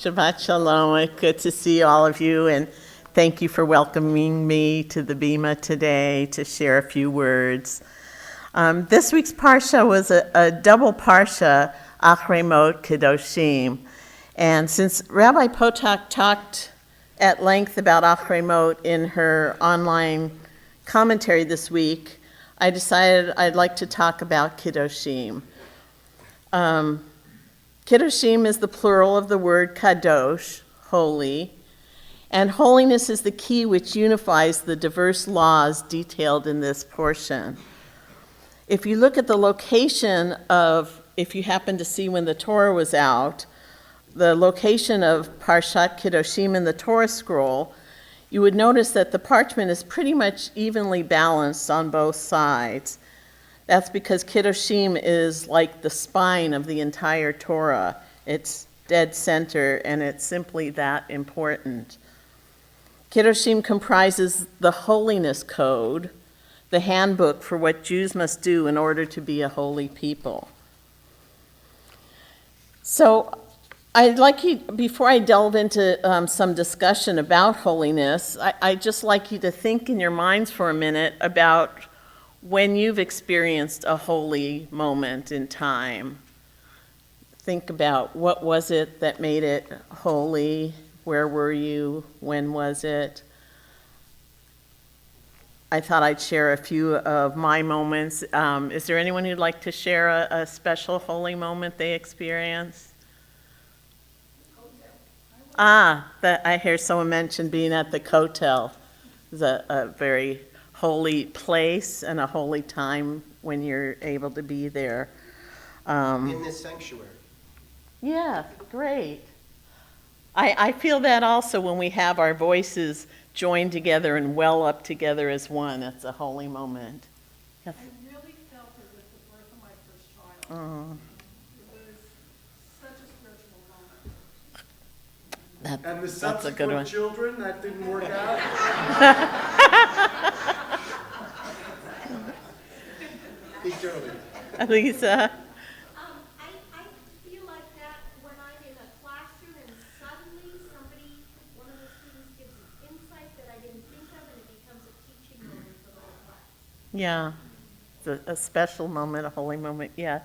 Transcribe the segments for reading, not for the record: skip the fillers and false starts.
Shabbat Shalom. Good to see all of you, and thank you for welcoming me to the Bima today to share a few words. This week's Parsha was a double Parsha, Achrei Mot Kedoshim. And since Rabbi Potok talked at length about Achrei Mot in her online commentary this week, I decided I'd like to talk about Kedoshim. Kedoshim is the plural of the word kadosh, holy, and holiness is the key which unifies the diverse laws detailed in this portion. If you look at the location of, if you happen to see when the Torah was out, the location of Parshat Kedoshim in the Torah scroll, you would notice that the parchment is pretty much evenly balanced on both sides. That's because Kedoshim is like the spine of the entire Torah. It's dead center, and it's simply that important. Kedoshim comprises the holiness code, the handbook for what Jews must do in order to be a holy people. So I'd like you, before I delve into some discussion about holiness, I'd just like you to think in your minds for a minute about when you've experienced a holy moment in time. Think about what was it that made it holy? Where were you? When was it? I thought I'd share a few of my moments. Is there anyone who'd like to share a special holy moment they experienced? I hear someone mention being at the Kotel. It's a very holy place and a holy time when you're able to be there. In this sanctuary. Yeah, great. I feel that also when we have our voices joined together and well up together as one. It's a holy moment. Yes. I really felt it with the birth of my first child. It was such a spiritual moment. And the That's a good one. subsequent children, that didn't work out? Speak to me. Lisa? I feel like that when I'm in a classroom and suddenly one of the students gives an insight that I didn't think of, and it becomes a teaching moment for the whole class. Yeah. It's a special moment, a holy moment, yes.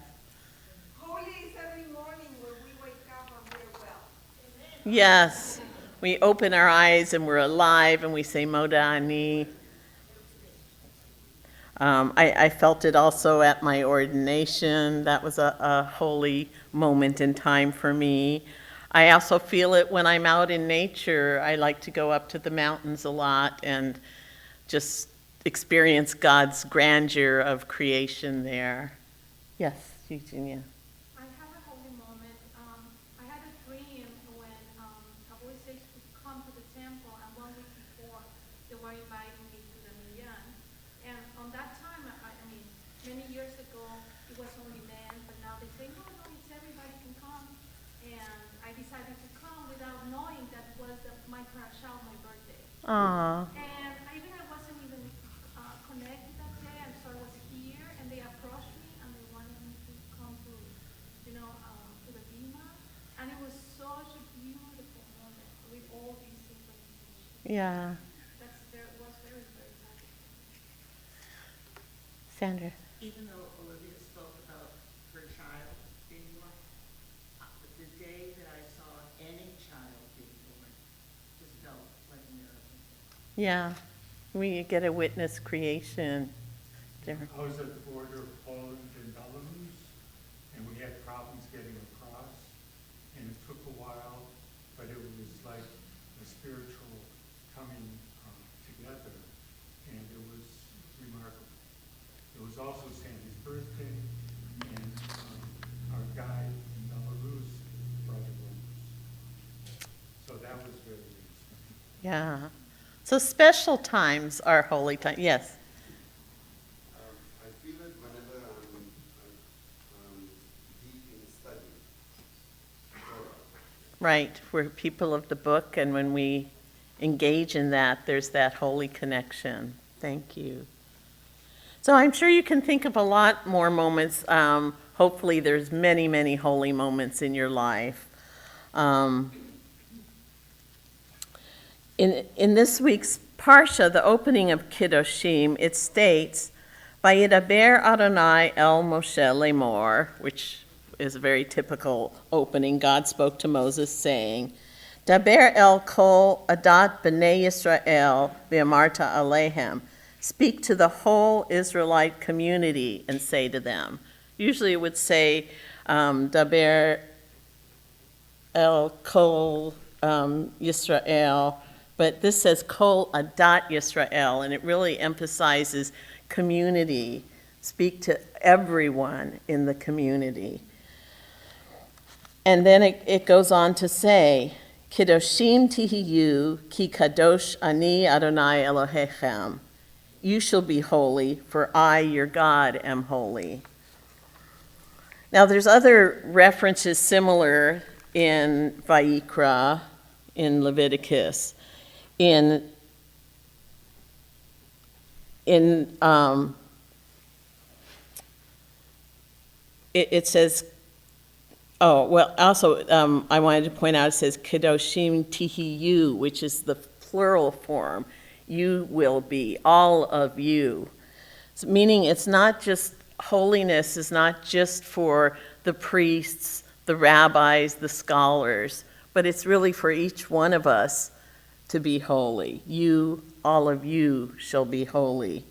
Holy is every morning when we wake up and we're well. Yes. We open our eyes and we're alive and we say Moda Ani. I felt it also at my ordination. That was a holy moment in time for me. I also feel it when I'm out in nature. I like to go up to the mountains a lot and just experience God's grandeur of creation there. Yes, Eugenia. I have a holy moment. I had a dream when Rabbi says to come to the temple, and 1 week before they were inviting me to the minyan. And on that time, I mean, many years ago, it was only men, but now they say, no, it's everybody can come. And I decided to come without knowing that was my parasha of my birthday. Aww. And I wasn't even connected that day, and so I was here, and they approached me, and they wanted me to come to the Bima, and it was such a beautiful moment with all these synchronicities. Yeah. Was very, very nice. Sandra. Even though Olivia spoke about her child being born, the day that I saw any child being born just felt like a miracle. Yeah. We get to witness creation. I was at the border of Poland and Belarus, and we had problems getting across, and it took a while, but it was like a spiritual coming together, and it was remarkable. It was also Sandy's birthday, and our guide in Belarus brought a rose. So that was very interesting. Yeah. So special times are holy times. Yes. I feel it whenever I'm deep in study. Right. We're people of the book, and when we engage in that, there's that holy connection. Thank you. So I'm sure you can think of a lot more moments. Hopefully there's many, many holy moments in your life. In this week's Parsha, the opening of Kiddushim, it states, Vayidaber Adonai el Moshe lemor, which is a very typical opening. God spoke to Moses saying, Daber el kol adat b'nei Yisrael v'amarta alehem. Speak to the whole Israelite community and say to them. Usually it would say, Daber el kol Yisrael, but this says kol adat Yisrael, and it really emphasizes community. Speak to everyone in the community. And then it goes on to say, Kiddoshim tihiyu ki kadosh ani Adonai Elohechem. You shall be holy, for I, your God, am holy. Now there's other references similar in Vayikra, in Leviticus, it says, also I wanted to point out, it says Kedoshim Tihiyu, which is the plural form. You will be, all of you. So meaning it's not just, holiness is not just for the priests, the rabbis, the scholars, but it's really for each one of us to be holy. You, all of you, shall be holy.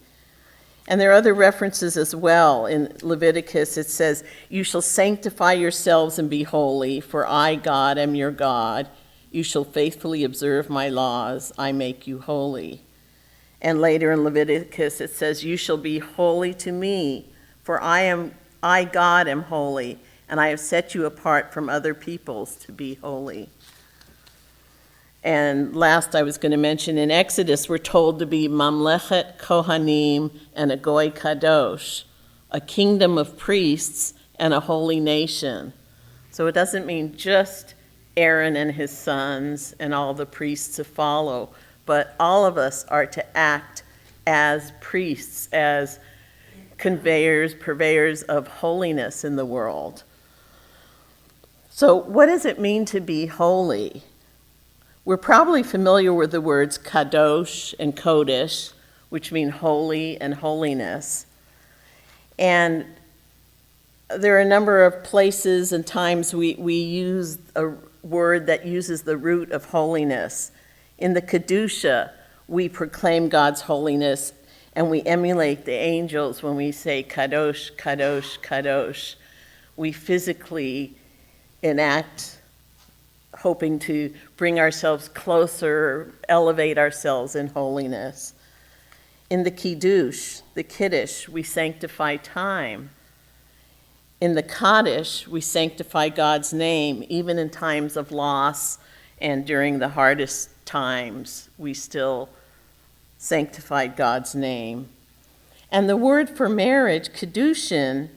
And there are other references as well. In Leviticus, it says, you shall sanctify yourselves and be holy, for I, God, am your God. You shall faithfully observe my laws. I make you holy. And later in Leviticus, it says, you shall be holy to me, for I, God, am holy, and I have set you apart from other peoples to be holy. And last, I was going to mention, in Exodus, we're told to be Mamlechet Kohanim and a Goy Kadosh, a kingdom of priests and a holy nation. So it doesn't mean just Aaron and his sons and all the priests to follow, but all of us are to act as priests, as purveyors of holiness in the world. So what does it mean to be holy? We're probably familiar with the words kadosh and kodesh, which mean holy and holiness. And there are a number of places and times we use a word that uses the root of holiness. In the Kedusha, we proclaim God's holiness, and we emulate the angels when we say kadosh, kadosh, kadosh. We physically enact, hoping to bring ourselves closer, elevate ourselves in holiness. In the Kiddush, the Kiddush, we sanctify time. In the Kaddish, we sanctify God's name, even in times of loss and during the hardest times, we still sanctify God's name. And the word for marriage, Kiddushin,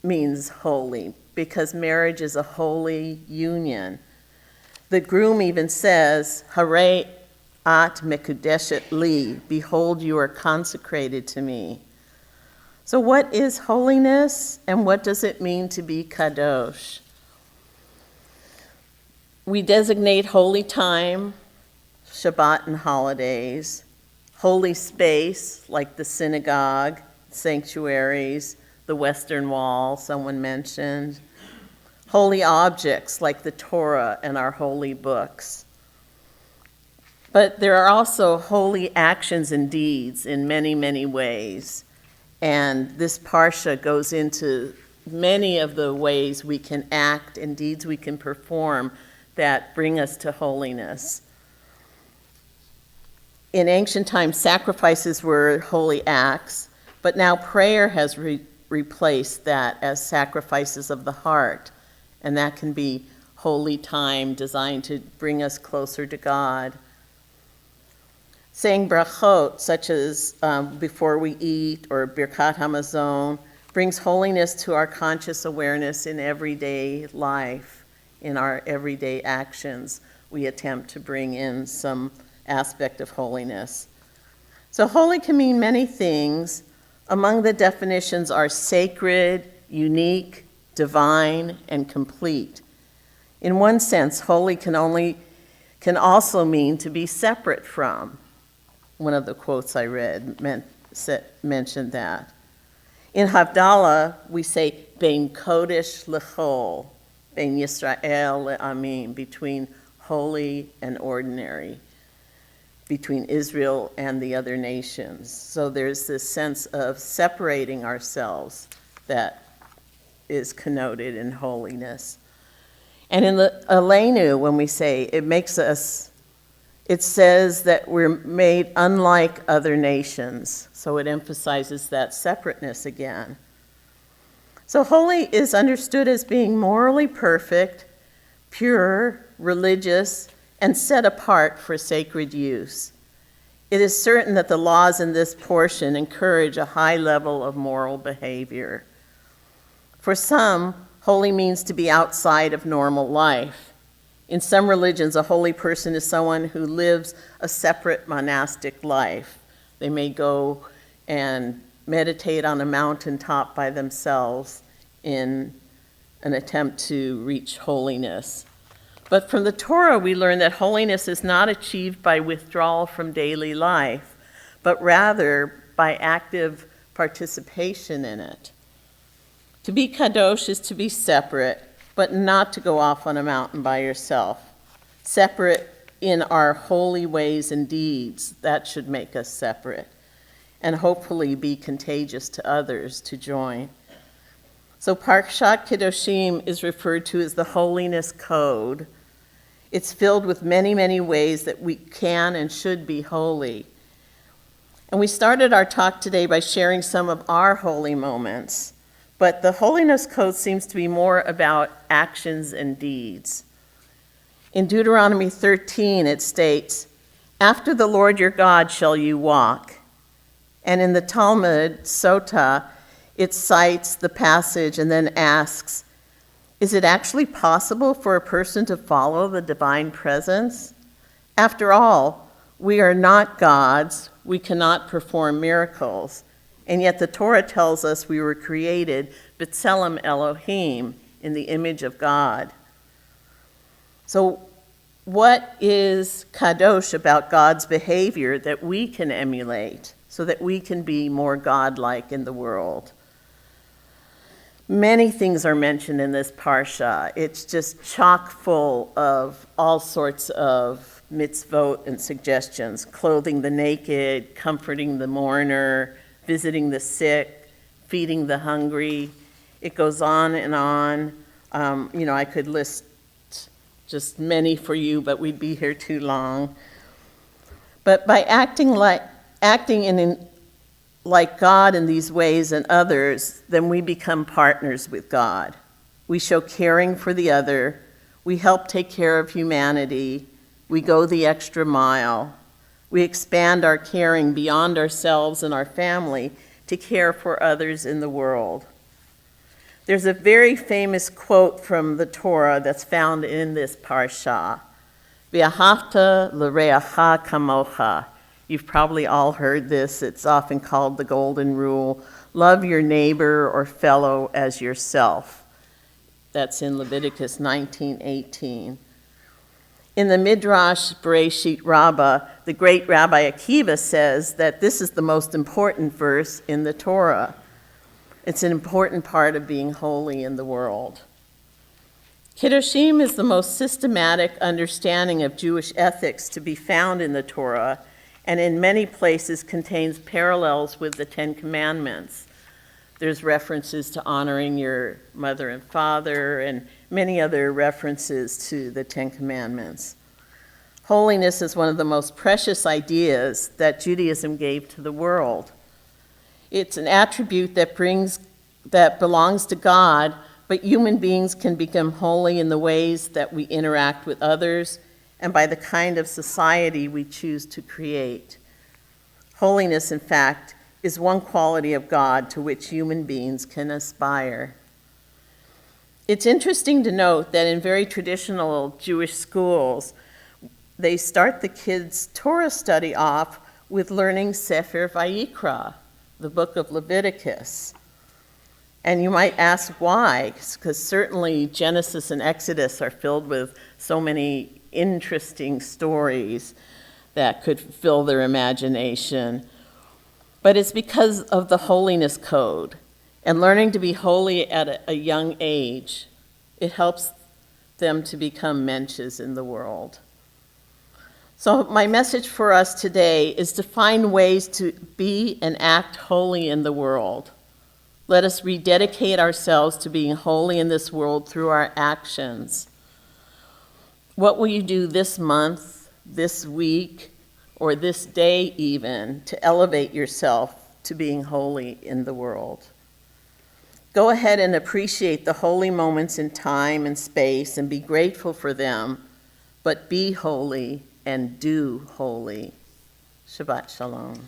means holy, because marriage is a holy union. The groom even says, Hare at mekudeshet li, behold, you are consecrated to me. So what is holiness, and what does it mean to be kadosh? We designate holy time, Shabbat and holidays, holy space like the synagogue, sanctuaries, the Western Wall, someone mentioned, holy objects like the Torah and our holy books. But there are also holy actions and deeds in many, many ways. And this Parsha goes into many of the ways we can act and deeds we can perform that bring us to holiness. In ancient times, sacrifices were holy acts, but now prayer has replaced that as sacrifices of the heart. And that can be holy time designed to bring us closer to God. Saying brachot, such as before we eat, or Birkat Hamazon, brings holiness to our conscious awareness in everyday life. In our everyday actions, we attempt to bring in some aspect of holiness. So holy can mean many things. Among the definitions are sacred, unique, divine, and complete. In one sense, holy can only can also mean to be separate from. One of the quotes I read mentioned that. In Havdalah, we say, Ben Kodesh L'chol, Ben Yisrael Le'amim, between holy and ordinary, between Israel and the other nations. So there's this sense of separating ourselves that is connoted in holiness. And in the Aleinu, when we say, it says that we're made unlike other nations. So it emphasizes that separateness again. So holy is understood as being morally perfect, pure, religious, and set apart for sacred use. It is certain that the laws in this portion encourage a high level of moral behavior. For some, holy means to be outside of normal life. In some religions, a holy person is someone who lives a separate monastic life. They may go and meditate on a mountaintop by themselves in an attempt to reach holiness. But from the Torah, we learn that holiness is not achieved by withdrawal from daily life, but rather by active participation in it. To be kadosh is to be separate, but not to go off on a mountain by yourself. Separate in our holy ways and deeds, that should make us separate, and hopefully be contagious to others to join. So Parshat Kedoshim is referred to as the Holiness Code. It's filled with many, many ways that we can and should be holy. And we started our talk today by sharing some of our holy moments, but the Holiness Code seems to be more about actions and deeds. In Deuteronomy 13, it states, "After the Lord your God shall you walk." And in the Talmud, Sota, it cites the passage and then asks, is it actually possible for a person to follow the divine presence? After all, we are not gods. We cannot perform miracles. And yet the Torah tells us we were created B'Tselem Elohim, in the image of God. So what is kadosh about God's behavior that we can emulate so that we can be more godlike in the world? Many things are mentioned in this parsha. It's just chock full of all sorts of mitzvot and suggestions: clothing the naked, comforting the mourner, visiting the sick, feeding the hungry. It goes on and on. I could list just many for you, but we'd be here too long. But by acting like God in these ways and others, then we become partners with God. We show caring for the other. We help take care of humanity. We go the extra mile. We expand our caring beyond ourselves and our family to care for others in the world. There's a very famous quote from the Torah that's found in this parsha, "V'ahavta l'reacha kamocha." You've probably all heard this. It's often called the golden rule. Love your neighbor or fellow as yourself. That's in Leviticus 19:18. In the Midrash Bereshit Rabbah, the great Rabbi Akiva says that this is the most important verse in the Torah. It's an important part of being holy in the world. Kedoshim is the most systematic understanding of Jewish ethics to be found in the Torah, and in many places contains parallels with the Ten Commandments. There's references to honoring your mother and father and many other references to the Ten Commandments. Holiness is one of the most precious ideas that Judaism gave to the world. It's an attribute that belongs to God, but human beings can become holy in the ways that we interact with others and by the kind of society we choose to create. Holiness, in fact, is one quality of God to which human beings can aspire. It's interesting to note that in very traditional Jewish schools, they start the kids' Torah study off with learning Sefer Vayikra, the book of Leviticus. And you might ask why, because certainly Genesis and Exodus are filled with so many interesting stories that could fill their imagination. But it's because of the holiness code and learning to be holy at a young age. It helps them to become mensches in the world. So my message for us today is to find ways to be and act holy in the world. Let us rededicate ourselves to being holy in this world through our actions. What will you do this month, this week, or this day even to elevate yourself to being holy in the world? Go ahead and appreciate the holy moments in time and space and be grateful for them, but be holy and do holy. Shabbat Shalom.